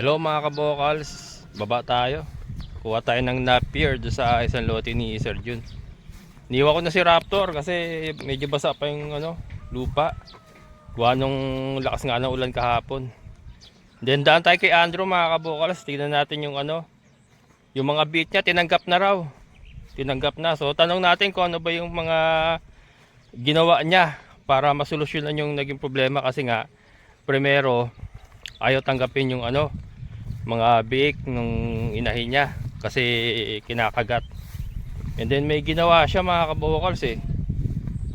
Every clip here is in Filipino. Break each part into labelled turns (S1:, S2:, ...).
S1: Hello mga kabokals, baba tayo. Kuha tayo ng Napier doon sa isang lote ni Sir Jun. Niwa ko na si Raptor kasi medyo basa pa yung lupa. Kuha nung lakas nga ng ulan kahapon. Then daan tayo kay Andrew mga kabokals. Tignan natin yung yung mga beat niya, tinanggap na raw. Tinanggap na. So tanong natin kung ano ba yung mga ginawa niya para masolusyonan yung naging problema kasi nga primero ayaw tanggapin yung mga biik nung inahin niya kasi kinakagat. And then may ginawa siya mga kabokals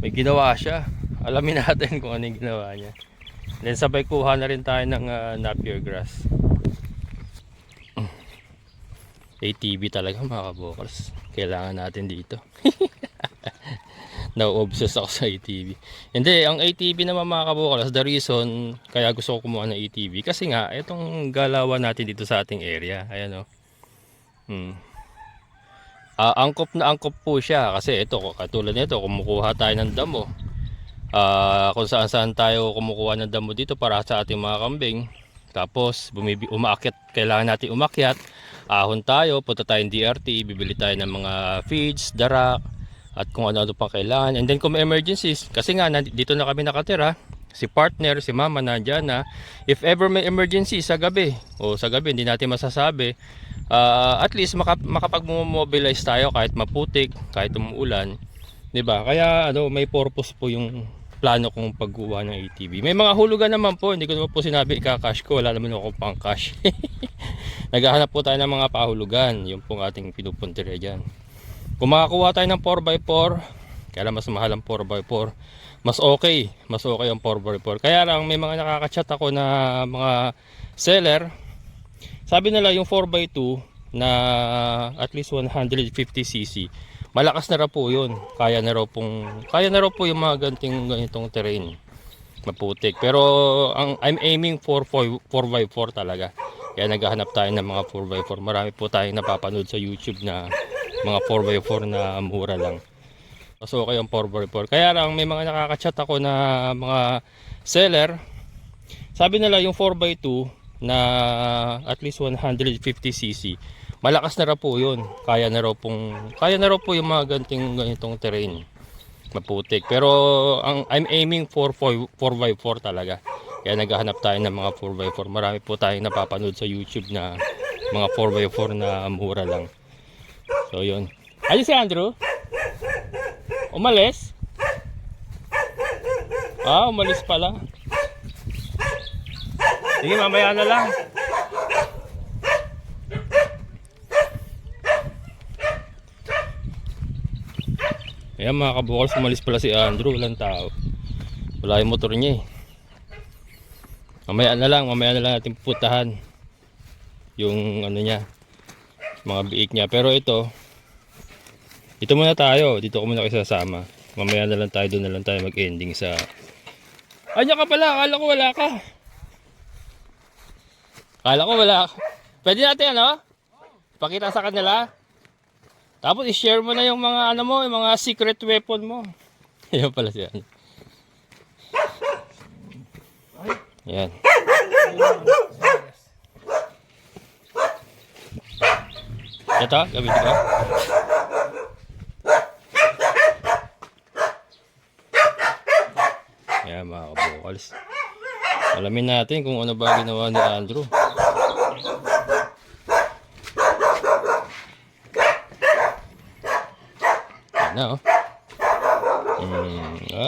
S1: may ginawa siya, alamin natin kung ano yung ginawa niya. And then sabay kuha na rin tayo ng Napier grass. ATV talaga mga kabokals, kailangan natin dito. Na-obsess ako sa ATV. Hindi, ang ATV naman mga kabokals, the reason kaya gusto ko kumuha ng ATV kasi nga itong galawan natin dito sa ating area, ayan angkop na angkop po siya kasi ito katulad nito, kumukuha tayo ng damo. Kung saan saan tayo kumukuha ng damo dito para sa ating mga kambing. Tapos umaakyat, kailangan natin umakyat. Ahon tayo, punta tayong DRT, bibili tayo ng mga feeds, darak, at kung ano-ano pa kailangan. And then kung may emergencies, kasi nga dito na kami nakatira, si partner, si mama nandyan na. If ever may emergency sa gabi, hindi natin masasabi, at least makapag-mobilize tayo kahit maputik, kahit umuulan, 'di ba? Kaya may purpose po yung plano kong pagkuha ng ATV. May mga hulugan naman po, hindi ko naman po sinabi ika-cash ko, wala naman ako pang cash. Naghahanap po tayo ng mga pahulugan, yung pong ating pinupuntirya dyan. Kung makakuha tayo ng 4x4, kaya mas mahal ang 4x4, mas okay ang 4x4. Kaya lang may mga nakaka-chat ako na mga seller, sabi nila yung 4x2 na at least 150cc, malakas na raw po yun. Kaya na raw po yung mga ganitong terrain, maputik. Pero I'm aiming for 4x4 talaga. Kaya naghahanap tayo ng mga 4x4. Marami po tayong napapanood sa YouTube na mga 4x4 na mura lang. So okay ang 4x4. Kaya lang may mga nakaka-chat ako na mga seller, sabi nila yung 4x2 na at least 150cc, malakas na raw po yun. Kaya na raw po yung mga ganitong terrain, maputik. Pero I'm aiming for 4x4 talaga. Kaya naghahanap tayo ng mga 4x4. Marami po tayong napapanood sa YouTube na mga 4x4 na mura lang. So yun. Ayun si Andrew? Umalis? Umalis pala. Sige, mamaya na lang. Ayan mga kabukals, umalis pala si Andrew. Walang tao. Wala yung motor niya Mamaya na lang natin puputahan yung niya, mga biik niya. Pero ito muna tayo. Dito ko muna kayo sasama. Mamaya na lang tayo, doon na lang tayo mag-ending sa... Anya ka pala, akala ko wala ka. Pwede natin pakita sa kanila. Tapos i-share mo na yung mga yung mga secret weapon mo. Ayan pala siya. Yan. Ito, gamitin ko. Yan mga kabukals. Alamin natin kung ano ba ginawa ni Andrew. Yan na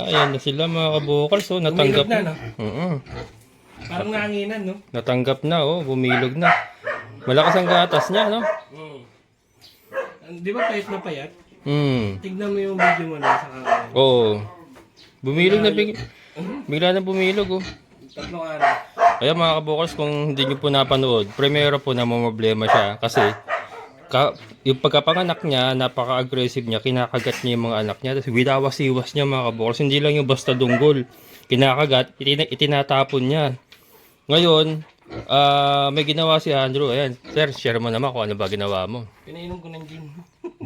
S1: ayan na sila mga kabukals. Natanggap na.
S2: Parang nanginan, no?
S1: Natanggap na, bumilog na. Malakas ang gatas niya, no?
S2: Di ba payat na payat? Tignan mo yung video mo na sa kamera.
S1: Oo. Bumilog na bigla na bumilog,
S2: Tatlong araw.
S1: Kaya mga kabukals, kung hindi nyo po napanood, primero po na problema siya kasi yung pagkapanganak niya, napaka-aggressive niya, kinakagat niya yung mga anak niya. Tapos winawasiwas niya mga kabukals, hindi lang yung basta dunggol. Kinakagat, itinatapon niya. Ngayon, may ginawa si Andrew. Ayan, sir, share mo naman kung ano ba ginawa mo.
S2: Pinainom ko ng gin.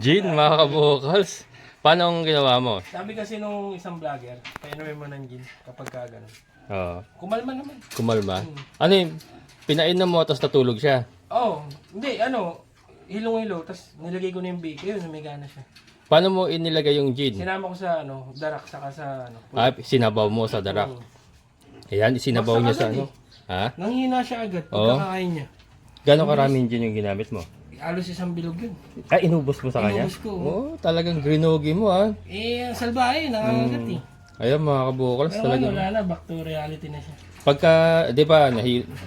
S1: Gin, mga kabukals. Paano ang ginawa mo?
S2: Sabi kasi nung isang vlogger, painumin mo ng gin kapag ka ganun.
S1: Oo.
S2: Kumalma naman.
S1: Kumalma? Ano yung pinainom mo tapos natulog siya?
S2: Oo. Hindi, hilong-hilo, tapos nilagay ko na yung bake. Yun, may gana siya.
S1: Paano mo inilagay yung gin?
S2: Sinama ko sa, darak, saka sa,
S1: Sinabaw mo sa darak. Ayan, sinabaw
S2: Baksak
S1: niya sa
S2: agad
S1: ano? Ha?
S2: nanghina siya agad
S1: Oo.
S2: pagkakain niya.
S1: Gano'ng karaming gin yung ginamit mo?
S2: Halos isang bilog yun.
S1: Ay, inubos mo sa kanya?
S2: Inubos ko.
S1: Oo, talagang grinogi mo ha.
S2: Ang salbahe, nangangagat eh.
S1: Ayun mga kabukals
S2: Pero
S1: talagang.
S2: wala na, back to reality na siya.
S1: Pagka, di ba,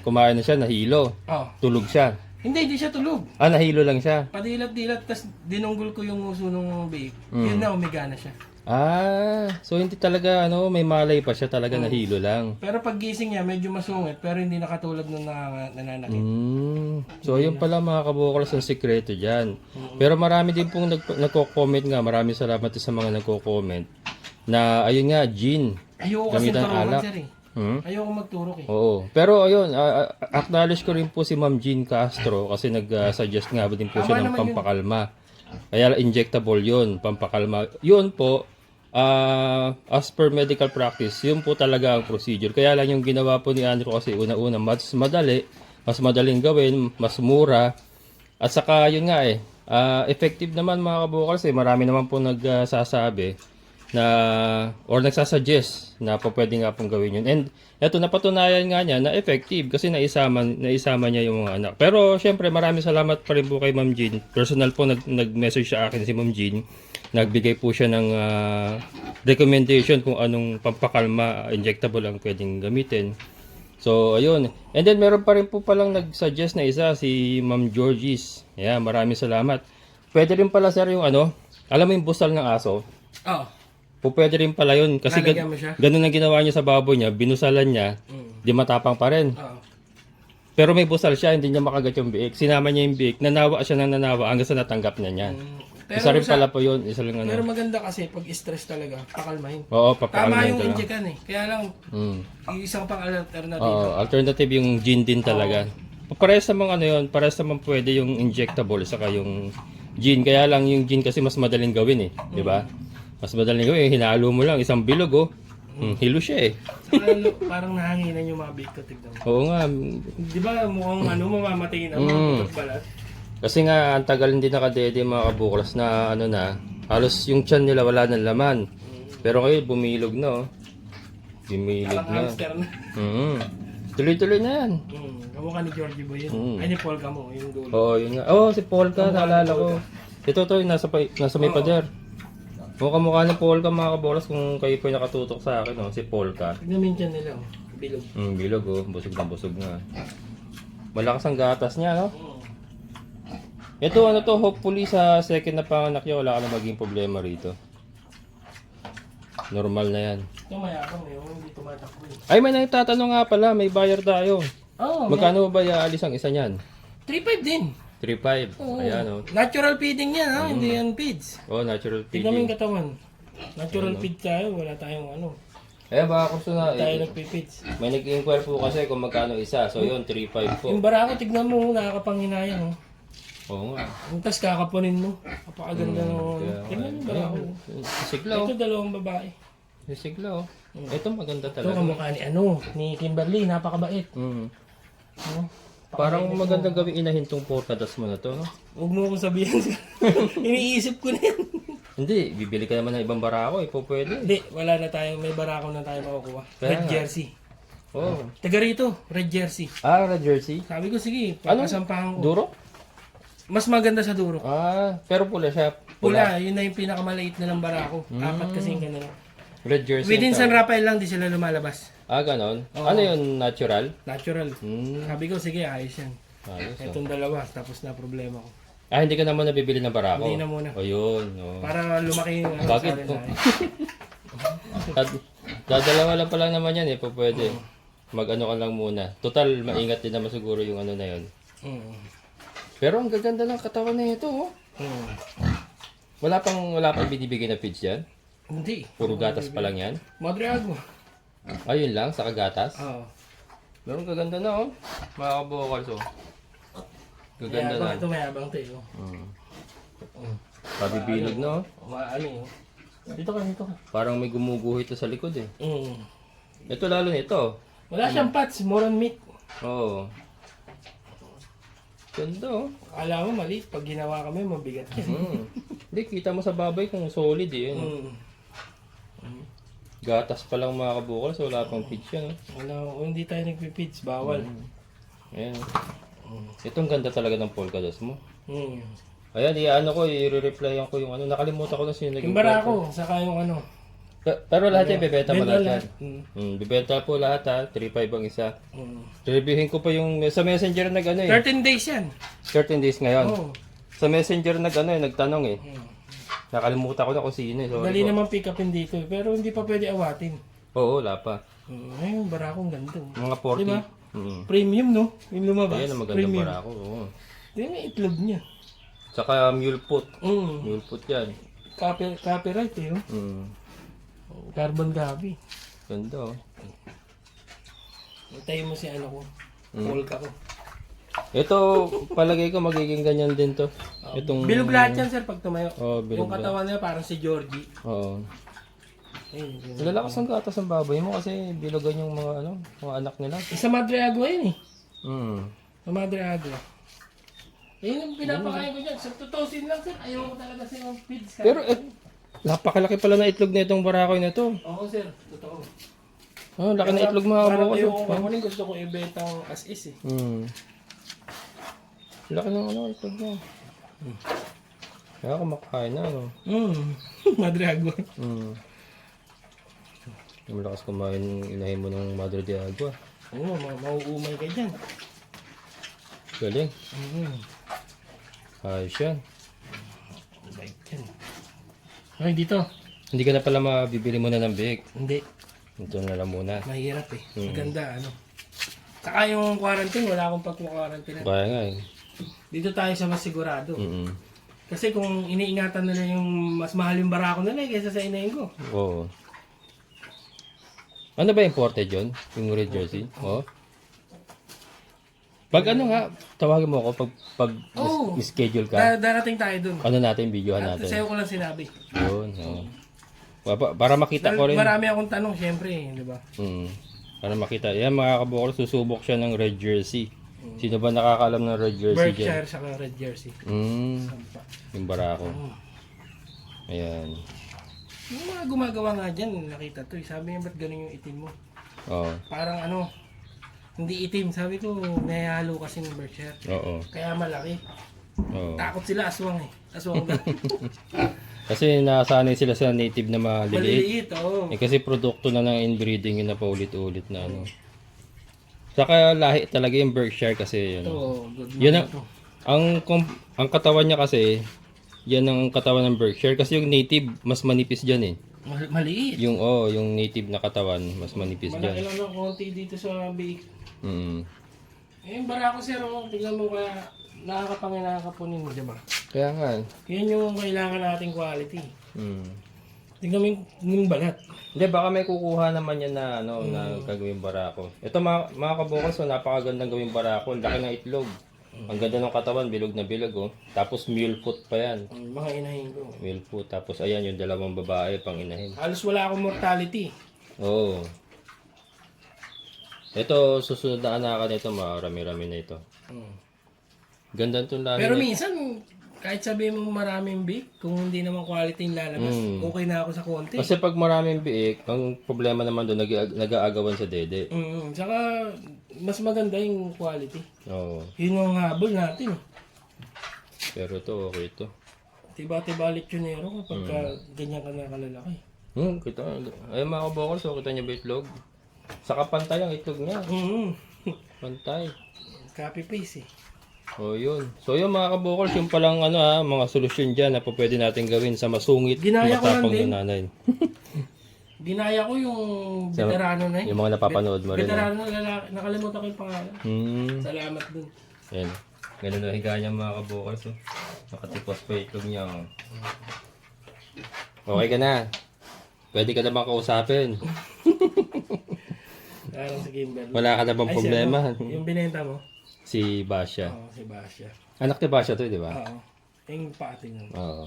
S1: kumain na siya, nahilo.
S2: Oh.
S1: Tulog siya.
S2: Hindi siya tulog.
S1: Nahilo lang siya.
S2: Padilat-dilat, tas dinunggol ko yung uso ng bake. Yun na, umigana siya.
S1: So hindi talaga, may malay pa siya, talaga nahilo lang.
S2: Pero pag gising niya, medyo masungit, pero hindi nakatulad nung nananakit.
S1: So ayun pala mga kabukals ang sikreto dyan. Pero marami din pong nagko-comment nga, maraming salamat sa mga nagko-comment na ayun nga, gin.
S2: Ayoko kasi
S1: Gamitan
S2: turukan,
S1: alak.
S2: sir eh. Ayoko magturok eh.
S1: Oo. Pero ayun, acknowledge ko rin po si Ma'am Jean Castro kasi nag-suggest nga din po siya ng
S2: Tama naman yun.
S1: pampakalma. Kaya injectable yun, pampakalma. Yun po, as per medical practice, yun po talaga ang procedure. Kaya lang yung ginawa po ni Andrew kasi una-una, mas madali, mas madaling gawin, mas mura. At saka yun nga effective naman mga kabukals marami naman po nagsasabi na or nagsasuggest na po pwede nga pong gawin yun. And eto napatunayan nga niya na effective kasi naisama niya yung mga anak. Pero syempre maraming salamat pa rin po kay Ma'am Jean. Personal po nag-message sa akin si Ma'am Jean. Nagbigay po siya ng recommendation kung anong pampakalma injectable ang pwedeng gamitin. So ayun. And then meron pa rin po palang nag-suggest na isa si Ma'am Georgie's. Yeah, maraming salamat. Pwede rin pala sir yung alam mo yung busal ng aso?
S2: Oo.
S1: Pwede rin pala yun. Kasi
S2: Lalagyan mo siya?
S1: ganun ang ginawa niya sa baboy niya. Binusalan niya. Di matapang pa rin.
S2: Oo.
S1: Pero may busal siya. Hindi niya makagat yung biik. Sinama niya yung biik. Nanawa siya ng nanawa hanggang sa natanggap na niya. Isa rin pala po yun. Isa lang
S2: Pero maganda kasi pag stress talaga, pakalmahin.
S1: Oo,
S2: Tama
S1: papakalmahin
S2: yung
S1: talaga.
S2: injekan eh. Kaya lang, isang pang alternative.
S1: Oo, alternative yung gin din talaga. Parehas namang yun. Parehas namang pwede yung injectable saka yung gin. Kaya lang yung gin kasi mas madaling gawin eh. Di ba? Mas madaling gawin. Hinalo mo lang isang bilog hilo siya eh.
S2: Parang nahanginan yung mga bake ko, tignan mo.
S1: Oo nga.
S2: Di ba mukhang mamamatay na mga putot balat?
S1: Kasi nga, ang tagal hindi nakadede mga kabuklas na halos yung tiyan nila wala ng laman. Pero ngayon, bumilog na Bumilog
S2: Parang
S1: na.
S2: hamster na.
S1: Tuloy-tuloy na yan.
S2: Kamukha ni Georgie Boy yun. Ay, ni Paul Camo, yung dulo.
S1: Oo, yun nga. Si Polka, naalala ko. Ito yung nasa may pader. Mukha ng Polka mga kabuklas kung kayo po yung nakatutok sa akin. Si Polka.
S2: Tignan mo yung tiyan nila, bilog.
S1: Bilog busog na. Malakas ang gatas niya, no? Ito hopefully sa second na panganak niya wala ka na maging problema rito. Normal na yan.
S2: Ito mayabang hindi tumatakbo eh.
S1: Ay, may nagtatanong nga pala, may buyer tayo. Magkano ba ialis ang isa niyan?
S2: 3.5 din.
S1: 3.5. Ayan
S2: Natural feeding yan hindi yan feeds.
S1: Natural
S2: Tignan mo yung
S1: feeding.
S2: katawan. Natural feed tayo, wala tayong
S1: Baka gusto na.
S2: tayo nagpipits.
S1: May nag-inquire po kasi kung magkano isa. So yun, 3.5 po.
S2: Yung barako, tignan mo, nakakapanghinayang
S1: Oo nga.
S2: Tapos kakapunin mo. Kapakaganda tignan mo yung barako.
S1: Sigla
S2: Ito dalawang babae.
S1: Sigla Ito maganda
S2: Ito
S1: talaga.
S2: kamukha ni Kimberly, napakabait.
S1: Parang maganda gawing inahin tong portadas mo na to, no?
S2: Huwag mo akong sabihin. Iniisip ko na yan.
S1: Hindi, bibili ka naman ng ibang barako, pwede.
S2: Hindi, wala na tayo. May barako na tayo makukuha.
S1: Kaya
S2: Red
S1: nga.
S2: jersey.
S1: Oh.
S2: Taga rito, red jersey.
S1: Red jersey?
S2: Sabi ko, sige,
S1: Ano?
S2: pagkasampahan ko.
S1: Duro?
S2: Mas maganda sa duro.
S1: Pero pula siya.
S2: Pula, yun na yung pinakamaliit na ng barako. 4 kasing ganun.
S1: Red jersey.
S2: Within
S1: ang
S2: San
S1: tawag.
S2: Rafael lang, di sila lumalabas.
S1: Ganon?
S2: Oo.
S1: Ano yun, natural?
S2: Natural. Sabi ko, sige, ayos yan.
S1: Ayos.
S2: Itong dalawa, tapos na problema ko.
S1: Hindi ka naman nabibili ng barako?
S2: Hindi na muna.
S1: Yun.
S2: Para lumaki yung
S1: Bakit? Dadalawa lang pa lang naman yan pwede. Mag-ano ka lang muna. Total, maingat din naman siguro yung na yun. Pero ang gaganda ng katawan na ito, Wala pang binibigay na feeds yan?
S2: Hindi.
S1: Puro gatas pa lang yan?
S2: Madre Agua.
S1: Ayun lang, sa kagatas?
S2: Oo.
S1: Pero ang gaganda na mga kabukals Gaganda na.
S2: Ito mayabang ito
S1: Pabibilog na
S2: Ano Dito ka, dito ka.
S1: Parang may gumuguhit ito sa likod eh.
S2: Mm.
S1: Ito lalo nito.
S2: Wala siyang pats, more on meat.
S1: Oo. Ganda oh.
S2: Akala mo maliit, pag ginawa kami, mabigat yan.
S1: Hindi, kita mo sa baboy kung solid eh. Ano? Gatas pa lang mga kabukal, so wala pang feeds yan.
S2: Wala, hindi tayo nagpipits, bawal.
S1: Ayan. Itong ganda talaga ng polka dots mo.
S2: Mm.
S1: Ayan, i-replyan ko yung ano. Nakalimutan ko na sino naging
S2: Yung barako, saka yung ano.
S1: Pero lahat yan, bibenta mo
S2: Benta
S1: lahat
S2: lahat.
S1: yan. Bibenta po lahat ha, 3.5 ang isa.
S2: Mm.
S1: Reviewin ko pa yung sa messenger nag ano eh.
S2: 13 days yan.
S1: 13 days ngayon.
S2: Oo.
S1: Sa messenger nag ano eh, nagtanong eh.
S2: Mm.
S1: Nakalimutan ko na kung sino eh. Sorry
S2: Dali
S1: po.
S2: naman pick upin dito, pero hindi pa pwede awatin.
S1: Oo, wala pa.
S2: Ayun, barakong ganda.
S1: Mga 40.
S2: Diba?
S1: Mm.
S2: Premium, no? Yung lumabas.
S1: Ayan ang magandang
S2: Premium.
S1: barako. Oo.
S2: Hindi, may itlog niya.
S1: Saka mule foot.
S2: Mm.
S1: Mule foot yan.
S2: Copyright eh, oh. Carbon copy.
S1: Ganda oh.
S2: Hintayin mo si ano ko. Polka ko.
S1: Ito, palagay ko magiging ganyan din to. Itong...
S2: Bilog lahat yan, sir, pag tumayo.
S1: Oo, bilog
S2: Yung katawan niya parang si Georgie.
S1: Oo.
S2: Ayun, yun.
S1: Lalakas ng gatas ng baboy mo kasi bilogan yung mga ano, mga anak nila.
S2: Sa Madre Agua yun eh.
S1: Mm.
S2: Sa Madre Agua. Yun yung pinapakain ko dyan. Sa tutusin lang, sir. Ayaw ko talaga sa yung feeds.
S1: Pero napakalaki pala na itlog na itong barakoy na to.
S2: Oo, sir. Totoo.
S1: Oh, laki na itlog mga
S2: Parang
S1: bukas.
S2: yung kukunin, gusto ko ibetang as is eh.
S1: Laki ng ano, itlog mo. Kaya kumakain na, no?
S2: Madre Agua.
S1: Malakas kumain yung inahin mo ng Madre de Agua.
S2: Oo, mauumay ka dyan.
S1: Galing. Ayos yan.
S2: Like yan. Okay, dito.
S1: Hindi ka na pala mabibili muna ng big.
S2: Hindi.
S1: Ito na lang muna.
S2: Mahirap eh. Maganda, ano. Saka yung quarantine, wala akong pag-quarantine.
S1: Kaya nga eh.
S2: Dito tayo sa mas sigurado.
S1: Mm.
S2: Kasi kung iniingatan nila yung mas mahal yung barako nila kaysa sa inahin ko.
S1: Oo. Ano ba imported yun? Yung red jersey? Oo. Pag ano nga, tawagin mo ako pag
S2: Oo.
S1: schedule ka.
S2: Darating tayo dun.
S1: Ano natin, videohan
S2: At
S1: natin.
S2: sa'yo ko lang sinabi.
S1: Yun. Oo. Para makita ko rin.
S2: Marami akong tanong, syempre, di ba?
S1: Para makita. Yan mga kabukol, susubok siya ng red jersey. Sino ba nakakaalam ng red jersey dyan?
S2: Berkshire saka red jersey.
S1: Yung barako. Ayan.
S2: Yung mga gumagawa nga dyan, nakita to. Sabi niya, ba't ganun yung itim mo?
S1: Oo.
S2: Parang ano, hindi itim. Sabi ko, nahihalo kasi ng Berkshire.
S1: Oo.
S2: Kaya malaki.
S1: Oo.
S2: Takot sila, aswang eh. Aswang na.
S1: Kasi nasanay sila sa native na maliliit.
S2: Maliliit, oo.
S1: Kasi produkto na ng inbreeding yun na paulit-ulit na ano. Saka lahi talaga yung Berkshire kasi yun.
S2: Oo, good
S1: Yun
S2: na
S1: ang katawan niya kasi, yan ang katawan ng Berkshire. Kasi yung native, mas manipis dyan eh.
S2: Maliit.
S1: Yung native na katawan, mas manipis
S2: Malaki
S1: dyan.
S2: lang ng konti dito sa biik.
S1: Mm.
S2: Eh, yung barako sir, oh, tignan mo kaya nakakapunin mo, di ba?
S1: Kaya nga.
S2: Yan yung kailangan nating quality.
S1: Mm.
S2: Tignan mo yung balat.
S1: Hindi, baka may kukuha naman yan na, ano, na gagawin barako. Ito mga kabukas, so, napakagandang gawing barako. Ang laki ng itlog. Ang ganda ng katawan, bilog na bilog. Oh. Tapos mule foot pa yan.
S2: Mga inahin ko.
S1: Mule foot. Tapos ayan, yung dalawang babae pang inahin.
S2: Halos wala akong mortality.
S1: Oo. Ito, susunod na anakan nito, marami-rami na ito. Ganda itong lahi.
S2: Pero
S1: na-
S2: minsan, kahit sabihin mo maraming big, kung hindi naman quality yung lalabas, okay na ako sa konti.
S1: Kasi pag maraming biik, ang problema naman doon, nag-aagawan sa dede.
S2: Tsaka, mas maganda yung quality.
S1: Oo.
S2: Yun yung habol natin.
S1: Pero ito, okay ito.
S2: Tiba-tiba lechonero kapag ganyan ka na kalalaki.
S1: Kita. Ayun mga kabokal, so kita niyo ba itlog? Saka pantay ang itlog niya. Pantay.
S2: Copy-paste eh.
S1: O yun. So yun mga kabokal, yung palang ano mga solusyon dyan na po pwede natin gawin sa masungit,
S2: Ginaya ko lang
S1: matapang
S2: din.
S1: na nanay.
S2: Ginaya ko yung veterano na
S1: Yung mga napapanood mo rin.
S2: Veterano na lalaki. Nakalimutan ko yung pangalan. Salamat dun.
S1: Ayan. Ganun na higa niya mga kabokal. So, nakatipos pa yung itlog niya. Oh. Okay ka na. Pwede ka na bang kausapin?
S2: Parang sa Kimberly.
S1: Wala ka na bang problema?
S2: Yung binenta mo?
S1: Si Basya.
S2: Oo, si Basya.
S1: Anak ni Basya to, di ba?
S2: Oo. Yung paating nun.
S1: Oo.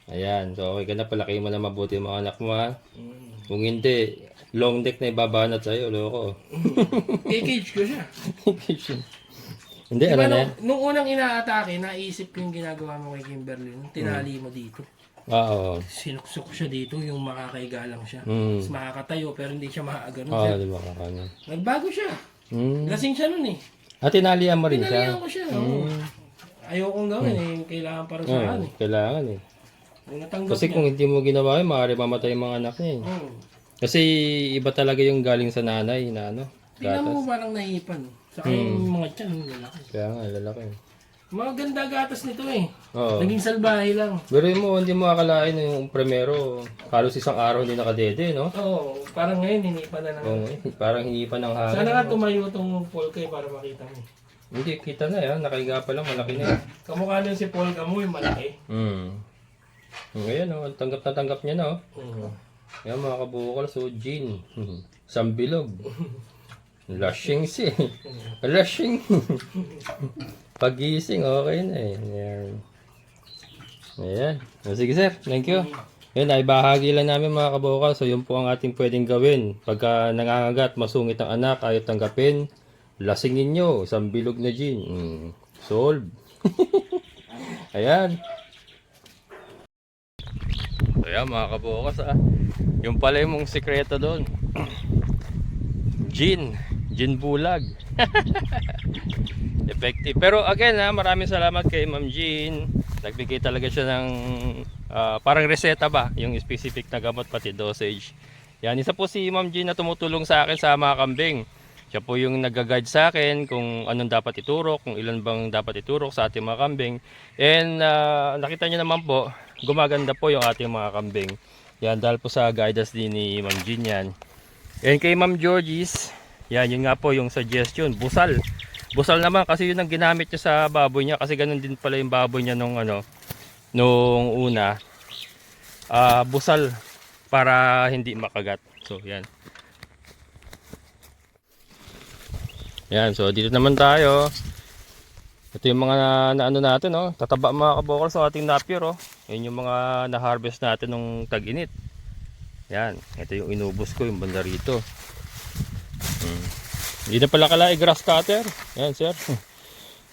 S1: Ayan, so okay ka na, palaki mo na mabuti yung mga anak mo ha.
S2: Mm.
S1: Kung hindi, long neck na ibabanat sa'yo, loko.
S2: I-cage ko siya.
S1: Hindi,
S2: Di
S1: ano
S2: ba
S1: na yan?
S2: nung unang inaatake, naisip ko yung ginagawa mo kay Kimberly. Nung tinali mo dito.
S1: Oo.
S2: Sinuksok siya dito, yung makakaiga lang siya.
S1: Mm.
S2: Tapos makakatayo, pero hindi siya makakagano
S1: Oo,
S2: siya.
S1: di ba kakano?
S2: Nagbago siya.
S1: Mm.
S2: Lasing siya nun eh.
S1: At tinalian mo rin
S2: Tinalihan
S1: siya?
S2: ko siya. Oo. Ayokong gawin eh. Kailangan para sa akin eh.
S1: Kailangan eh.
S2: Nung natanggap
S1: Kasi
S2: niya.
S1: kung hindi mo ginawa yun, maaari mamatay yung mga anak niya eh.
S2: Oo.
S1: Kasi iba talaga yung galing sa nanay na ano,
S2: Tingnan mo
S1: gatas.
S2: parang nahipan. Saka yung mga tiyan, lalaki.
S1: Kaya nga, lalaki.
S2: Maganda gatas nito eh.
S1: Oo.
S2: Naging salbahe lang.
S1: Pero yun mo, hindi mo akalain na yung primero, halos isang araw hindi nakadede, no?
S2: Oo, parang ngayon hinipan na lang.
S1: Oo, parang hinipan ng hangin.
S2: Sana nga tumayo tong Polkay para makita mo.
S1: Hindi, kita na yan. Nakahiga pa lang, malaki na yan.
S2: Kamukha nun si Polka mo yung malaki.
S1: Ngayon, oh, tanggap niya na, oh.
S2: Oo.
S1: Yan mga kabukal, so gin. Sambilog. Lashing si. Lashing. Pagising, okay na eh. Ayan. Ayan. O, sige sir, thank you. Yan, ay bahagi lang namin mga kabukal. So yun po ang ating pwedeng gawin. Pagka nangangagat, masungit ang anak, ayaw tanggapin, lasingin nyo, isang bilog na gin. Solve. Ayan. So yan mga kabukas yung pala yung mong sikreto doon. Gin bulag. Effective. Pero again maraming salamat kay Ma'am Jean. Nagbigay talaga siya ng parang reseta ba, yung specific na gamot pati dosage. Yan, isa po si Ma'am Jean na tumutulong sa akin sa mga kambing. Siya po yung nag-guide sa akin kung anong dapat iturok, kung ilan bang dapat iturok sa ating mga kambing. And nakita niyo naman po, gumaganda po yung ating mga kambing. Yan, dahil po sa guidance din ni Ma'am Jean yan. And kay Ma'am Georgie's, yan, yun nga po yung suggestion, busal. Busal naman kasi yun ang ginamit niya sa baboy niya kasi ganun din pala yung baboy niya nung una. Busal para hindi makagat. So, yan. Yan, so dito naman tayo. Ito yung mga naano natin, oh. Tataba mga kabokal sa ating napier, oh. Yan yung mga na-harvest natin nung tag-init. Yan, ito yung inubos ko, yung banda rito. Hindi na pala kailangan grass cutter. Yan, sir.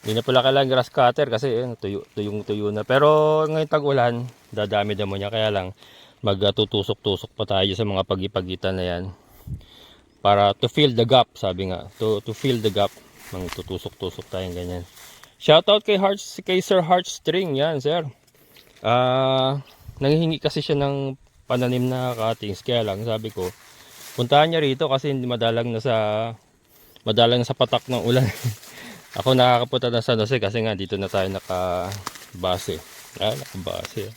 S1: Hindi na pala kailangan grass cutter kasi tuyong-tuyo na. Pero ngayon tag-ulan, dadami-damo niya. Kaya lang, magtutusok-tusok pa tayo sa mga pagipagitan na yan. Para to fill the gap, sabi nga. To fill the gap. Tutusok-tusok tayong ganyan. Shoutout kay Sir Heartstring. Yan, sir. Nanghihingi kasi siya ng pananim na cuttings. Kaya lang, sabi ko, puntahan niya rito kasi hindi madalang na sa patak ng ulan. Ako nakakapunta na sa San Jose kasi nga dito na tayo nakabase. Nakabase.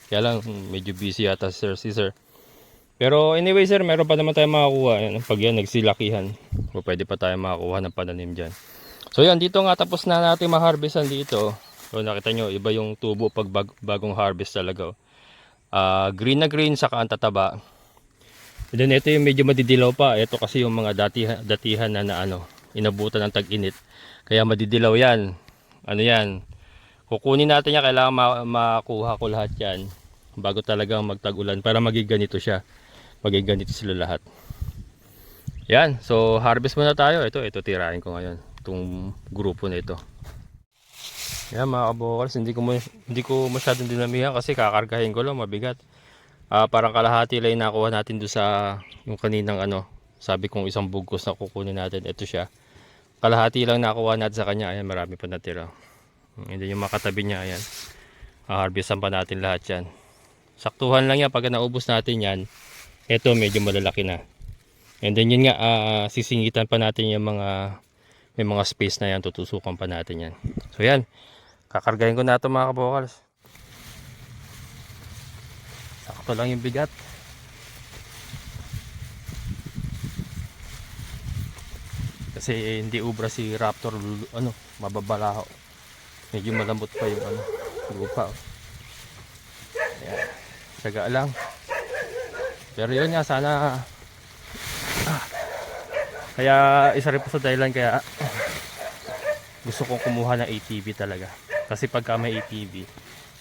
S1: Kaya lang medyo busy yata si sir. Pero anyway sir, meron pa naman tayong makakuha. Pag yan nagsilakihan, pwede pa tayo makakuha ng pananim dyan. So yan, dito nga tapos na natin ma-harvestan dito. So nakita nyo, iba yung tubo pag bagong harvest talaga. Green na green, saka ang tataba. And then ito yung medyo madidilaw pa. Ito kasi yung mga datihan na inabutan ng tag-init. Kaya madidilaw yan. Ano yan? Kukunin natin yan. Kailangan makuha ko lahat yan. Bago talagang magtag-ulan. Para maging ganito siya. Maging ganito sila lahat. Yan. So harvest muna tayo. Ito tirahin ko ngayon. Itong grupo na ito. Yan mga kabokals. Hindi ko masyadong dinamihan kasi kakargahin ko lang. Mabigat. Parang kalahati lang nakuha natin doon sa yung kaninang sabi kong isang bugkos na kukunin natin. Ito siya. Kalahati lang nakuha natin sa kanya. Ayan, marami pa natira. Hindi yung makatabi niya. Ayan. Harvestan pa natin lahat yan. Saktuhan lang yan. Pag naubos natin yan, ito medyo malalaki na. And then yun nga, sisingitan pa natin yung may mga space na yan. Tutusukan pa natin yan. So yan. Kakargahin ko na ito mga kabokals. Sakto lang yung bigat. Kasi hindi ubra si Raptor, mababalaho. Medyo malambot pa yung lupa. Ayan. Saga lang. Pero yun nga, sana kaya isa rin po sa dahilan kaya gusto kong kumuha ng ATV talaga. Kasi pagka may ATV,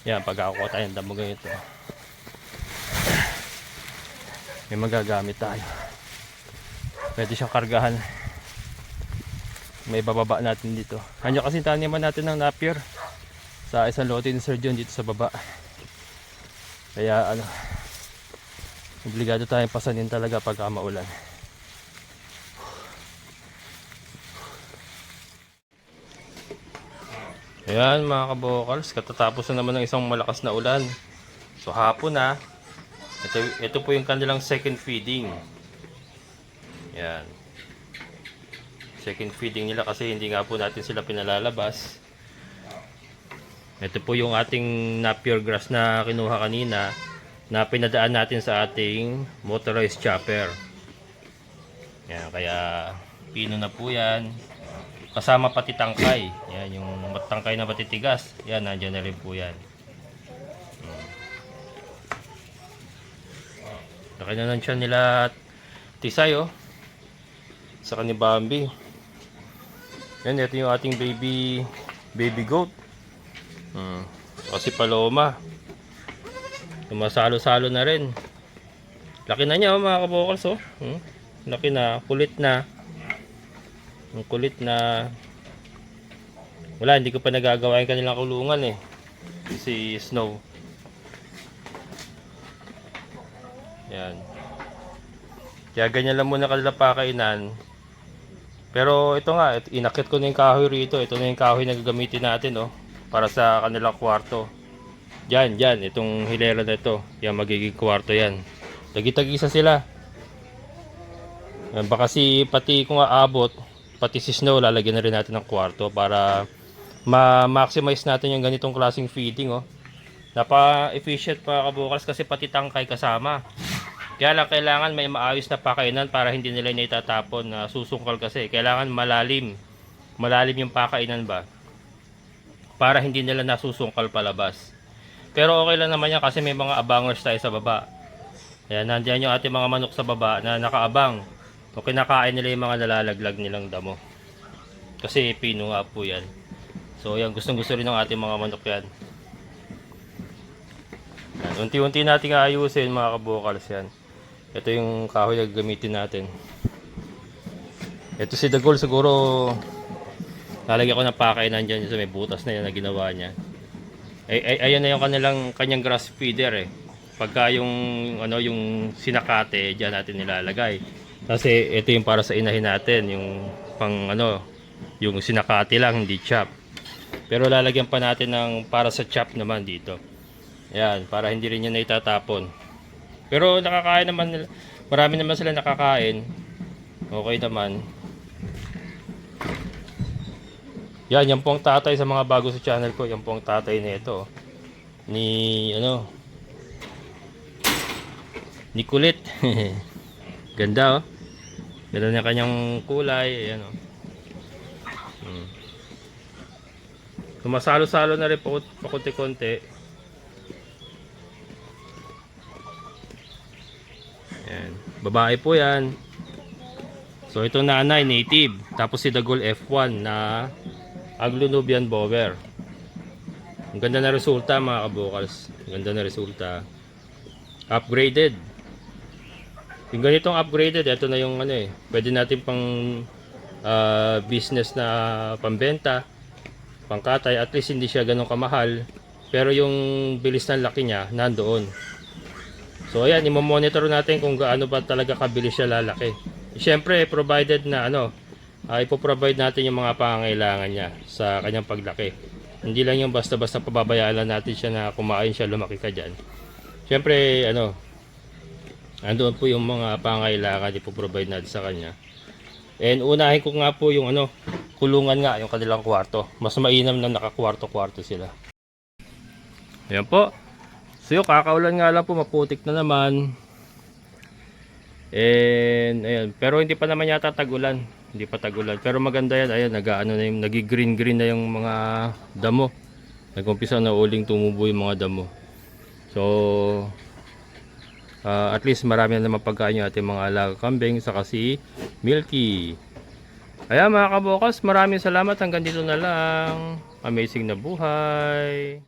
S1: Yan, pagkakuha tayo ng damo ganito. May magagamit tayo. Pwede siyang kargahan. May bababa natin dito. Nandiyan kasi taniman natin ng Napier sa isang lote ni Sir John dito sa baba. Kaya ano, obligado tayong pasanin talaga pagka maulan. Ayan mga kabokals, katatapos na naman ng isang malakas na ulan. So hapon na. Ito po yung kanilang second feeding. Yan. Second feeding nila kasi hindi nga po natin sila pinalalabas. Ito po yung ating Napier grass na kinuha kanina na pinadaan natin sa ating motorized chopper. Yan, kaya pino na po yan. Kasama pati tangkay. Yan, yung tangkay na matitigas. Yan, nandiyan na rin po yan. Laki na ng tiyan nila Tisay, oh. Saka ni Bambi. Yan, ito yung ating baby goat. Kasi Paloma. Sumasalo-salo na rin. Laki na niya, oh, mga kabokals, oh. Laki na, kulit na. Ang kulit na. Wala, hindi ko pa nagagawa yung kanilang kulungan eh. Si Snow. Yan. Kaya ganyan lang muna kanila pakainan. Pero ito nga, inakit ko na yung kahoy rito. Ito na yung kahoy na gagamitin natin, oh, para sa kanilang kwarto. Diyan, itong hilera na ito. Yan, magiging kwarto yan. Tagi-tagisa sila. Yan, baka pati kung aabot, pati si Snow, lalagyan na rin natin ng kwarto para ma-maximize natin yung ganitong klaseng feeding, oh. Napa-efficient pa kabukals kasi pati tangkay kasama. Kaya lang kailangan may maayos na pakainan para hindi nila itatapon na susungkal kasi. Kailangan malalim. Malalim yung pakainan ba? Para hindi nila nasusungkal palabas. Pero okay lang naman yan kasi may mga abangers tayo sa baba. Ayan, nandiyan yung ating mga manok sa baba na nakaabang. O kinakain nila yung mga nalalaglag nilang damo. Kasi pino nga po yan. So yan, gustong gusto rin ng ating mga manok yan. Unti-unti natin ayusin mga kabukals yan. Ito yung kahoy na gagamitin natin. Ito si Dagol siguro lalagyan ko ng pakainan dyan sa may butas na yan na ginawa niya. Ayan na yung kanyang grass feeder eh. Pagka yung sinakate diyan natin nilalagay. Kasi ito yung para sa inahin natin, yung pang yung sinakate lang, hindi chop. Pero lalagyan pa natin ng para sa chop naman dito. Ayan, para hindi rin yan na itatapon. Pero nakakain naman nila. Marami naman sila nakakain. Okay naman. Yan po ang tatay sa mga bago sa channel ko. Yan po ang tatay nito. Ni Kulit. Ganda, oh. Ganda na kanyang kulay. Ayan, oh. Sumasalo-salo na rin pakunti-kunti. Ayan. Babae po yan. So ito nanay native. Tapos si Dagol F1 na Aglo-Nubian Bower. Ang ganda na resulta mga kabukals. Ang ganda na resulta. Upgraded. Yung ganitong upgraded, ito na yung pwede natin pang business na pambenta, pangkatay. At least hindi siya ganun kamahal. Pero yung bilis ng laki niya, nandoon. So ayan, i-monitor natin kung gaano ba talaga kabilis siya lalaki. Siyempre, provided na ipoprovide natin yung mga pangangailangan niya sa kanyang paglaki. Hindi lang yung basta-basta pababayaan natin siya na kumain siya, lumaki ka dyan. Siyempre, andoon po yung mga pangangailangan ipoprovide natin sa kanya. And unahin ko nga po yung kulungan nga, yung kanilang kwarto. Mas mainam na nakakwarto-kwarto sila. Ayan po. So kakaulan nga lang po, maputik na naman. And ayan, pero hindi pa naman yata tagulan. Hindi pa tagulan. Pero maganda yan. Ayan, nagi-green-green na yung mga damo. Nag-umpisa na uling tumubo yung mga damo. So at least marami na naman pagkain yung ating mga alaga kambing saka si Milky. Ayan mga kabukas, maraming salamat. Hanggang dito na lang. Amazing na buhay.